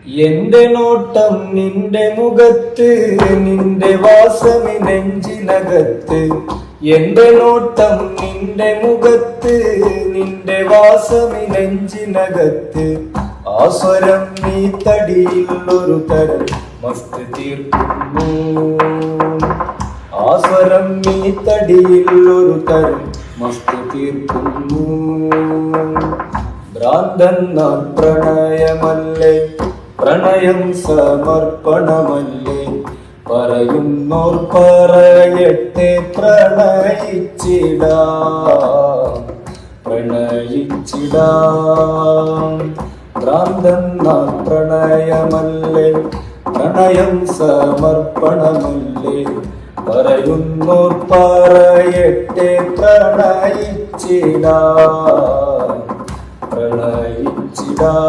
എന്റെ നോട്ടം നിന്റെ മുഖത്ത്, നിന്റെ വാസമി നെഞ്ചിനകത്ത്. എന്റെ നോട്ടം നിന്റെ മുഖത്ത്, നിന്റെ വാസമി നെഞ്ചിനകത്ത്. ആ സ്വരം നീ തടിയിൽ ഒരു തരം മസ്ത് തീർക്കുന്നു. ആ സ്വരം നീ തടിയിൽ ഒരു തരം മസ്ത് തീർക്കുന്നു. ഭ്രാന്തന്നാൽ പ്രണയമല്ലേ, പ്രണയം സമർപ്പണമല്ലേ. പറയുന്നോർ പറയട്ടെ, പ്രണയിച്ചിടാം പ്രണയിച്ചിടാം. ഭ്രാന്തന്നാൽ പ്രണയമല്ലേ, പ്രണയം സമർപ്പണമല്ലേ. പറയുന്നോർ പറയട്ടെ, പ്രണയിച്ചിടാം പ്രണയിച്ചിടാം.